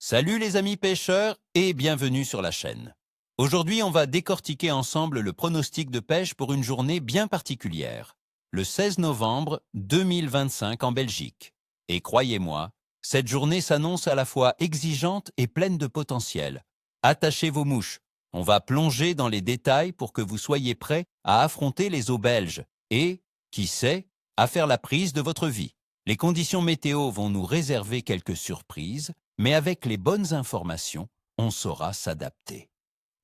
Salut les amis pêcheurs et bienvenue sur la chaîne. Aujourd'hui, on va décortiquer ensemble le pronostic de pêche pour une journée bien particulière, le 16 novembre 2025 en Belgique. Et croyez-moi, cette journée s'annonce à la fois exigeante et pleine de potentiel. Attachez vos mouches, on va plonger dans les détails pour que vous soyez prêts à affronter les eaux belges et, qui sait, à faire la prise de votre vie. Les conditions météo vont nous réserver quelques surprises, mais avec les bonnes informations, on saura s'adapter.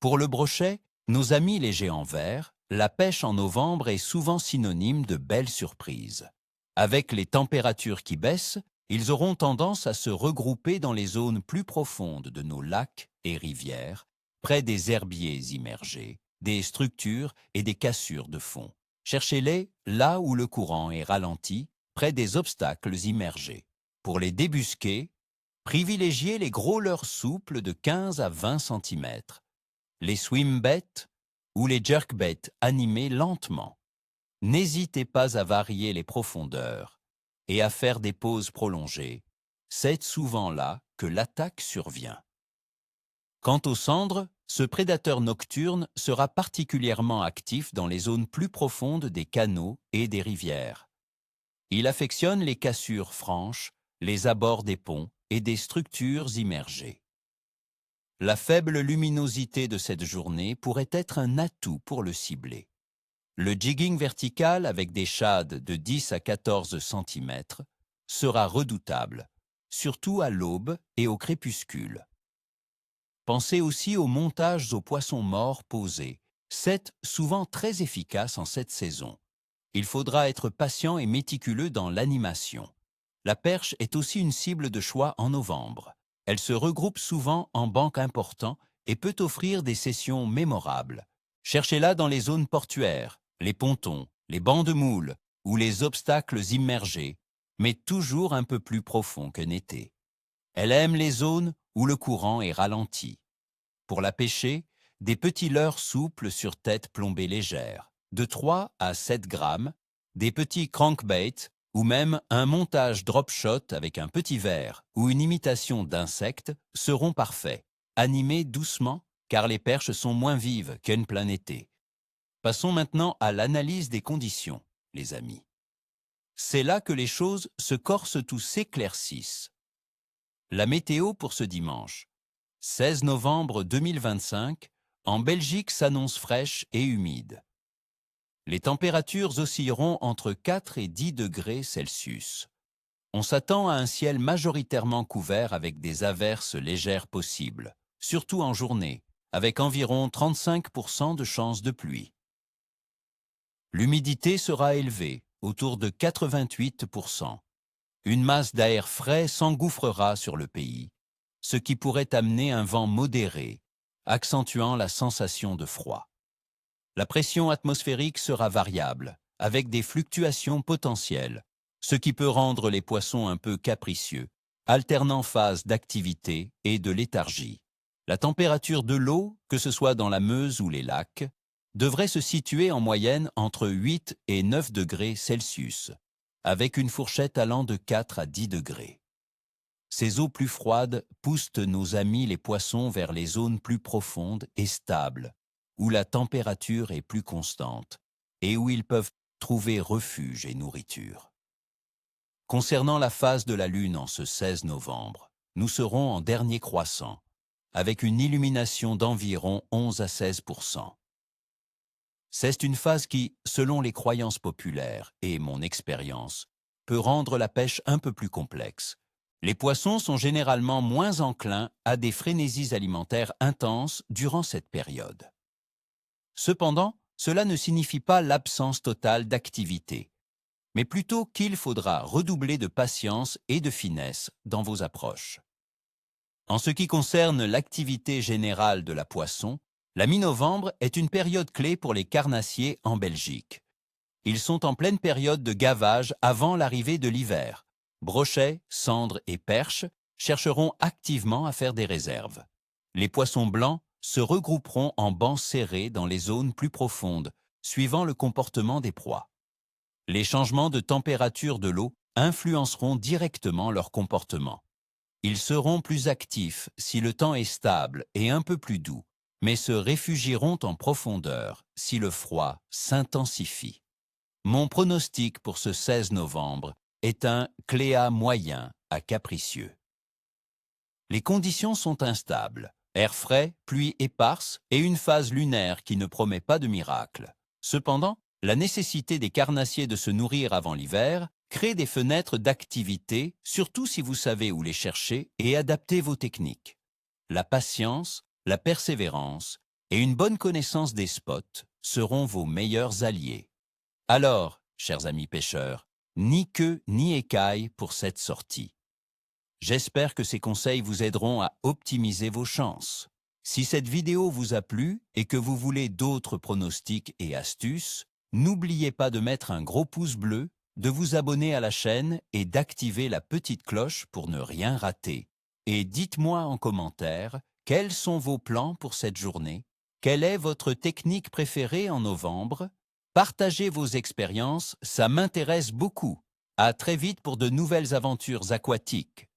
Pour le brochet, nos amis les géants verts, la pêche en novembre est souvent synonyme de belles surprises. Avec les températures qui baissent, ils auront tendance à se regrouper dans les zones plus profondes de nos lacs et rivières, près des herbiers immergés, des structures et des cassures de fond. Cherchez-les là où le courant est ralenti, près des obstacles immergés. Pour les débusquer, privilégiez les gros leurres souples de 15 à 20 cm, les swimbaits ou les jerkbaits animés lentement. N'hésitez pas à varier les profondeurs et à faire des pauses prolongées. C'est souvent là que l'attaque survient. Quant aux cendres, ce prédateur nocturne sera particulièrement actif dans les zones plus profondes des canaux et des rivières. Il affectionne les cassures franches, les abords des ponts et des structures immergées. La faible luminosité de cette journée pourrait être un atout pour le cibler. Le jigging vertical avec des shades de 10 à 14 cm sera redoutable, surtout à l'aube et au crépuscule. Pensez aussi aux montages aux poissons morts posés. C'est souvent très efficace en cette saison. Il faudra être patient et méticuleux dans l'animation. La perche est aussi une cible de choix en novembre. Elle se regroupe souvent en bancs importants et peut offrir des sessions mémorables. Cherchez-la dans les zones portuaires, les pontons, les bancs de moules ou les obstacles immergés, mais toujours un peu plus profond qu'un été. Elle aime les zones où le courant est ralenti. Pour la pêcher, des petits leurres souples sur tête plombée légère, de 3 à 7 grammes, des petits crankbaits ou même un montage drop shot avec un petit verre ou une imitation d'insecte seront parfaits. Animés doucement car les perches sont moins vives qu'en plein été. Passons maintenant à l'analyse des conditions, les amis. C'est là que les choses se corsent ou s'éclaircissent. La météo pour ce dimanche. 16 novembre 2025, en Belgique s'annonce fraîche et humide. Les températures oscilleront entre 4 et 10 degrés Celsius. On s'attend à un ciel majoritairement couvert avec des averses légères possibles, surtout en journée, avec environ 35% de chances de pluie. L'humidité sera élevée, autour de 88%. Une masse d'air frais s'engouffrera sur le pays, ce qui pourrait amener un vent modéré, accentuant la sensation de froid. La pression atmosphérique sera variable, avec des fluctuations potentielles, ce qui peut rendre les poissons un peu capricieux, alternant phases d'activité et de léthargie. La température de l'eau, que ce soit dans la Meuse ou les lacs, devrait se situer en moyenne entre 8 et 9 degrés Celsius, avec une fourchette allant de 4 à 10 degrés. Ces eaux plus froides poussent nos amis les poissons vers les zones plus profondes et stables, où la température est plus constante et où ils peuvent trouver refuge et nourriture. Concernant la phase de la Lune en ce 16 novembre, nous serons en dernier croissant, avec une illumination d'environ 11 à 16%. C'est une phase qui, selon les croyances populaires et mon expérience, peut rendre la pêche un peu plus complexe. Les poissons sont généralement moins enclins à des frénésies alimentaires intenses durant cette période. Cependant, cela ne signifie pas l'absence totale d'activité, mais plutôt qu'il faudra redoubler de patience et de finesse dans vos approches. En ce qui concerne l'activité générale de la poisson, la mi-novembre est une période clé pour les carnassiers en Belgique. Ils sont en pleine période de gavage avant l'arrivée de l'hiver. Brochets, cendres et perches chercheront activement à faire des réserves. Les poissons blancs se regrouperont en bancs serrés dans les zones plus profondes, suivant le comportement des proies. Les changements de température de l'eau influenceront directement leur comportement. Ils seront plus actifs si le temps est stable et un peu plus doux, mais se réfugieront en profondeur si le froid s'intensifie. Mon pronostic pour ce 16 novembre est un Cléa moyen à capricieux. Les conditions sont instables. Air frais, pluie éparse et une phase lunaire qui ne promet pas de miracle. Cependant, la nécessité des carnassiers de se nourrir avant l'hiver crée des fenêtres d'activité, surtout si vous savez où les chercher et adapter vos techniques. La patience, la persévérance et une bonne connaissance des spots seront vos meilleurs alliés. Alors, chers amis pêcheurs, ni queue ni écaille pour cette sortie. J'espère que ces conseils vous aideront à optimiser vos chances. Si cette vidéo vous a plu et que vous voulez d'autres pronostics et astuces, n'oubliez pas de mettre un gros pouce bleu, de vous abonner à la chaîne et d'activer la petite cloche pour ne rien rater. Et dites-moi en commentaire, quels sont vos plans pour cette journée? Quelle est votre technique préférée en novembre? Partagez vos expériences, ça m'intéresse beaucoup. À très vite pour de nouvelles aventures aquatiques.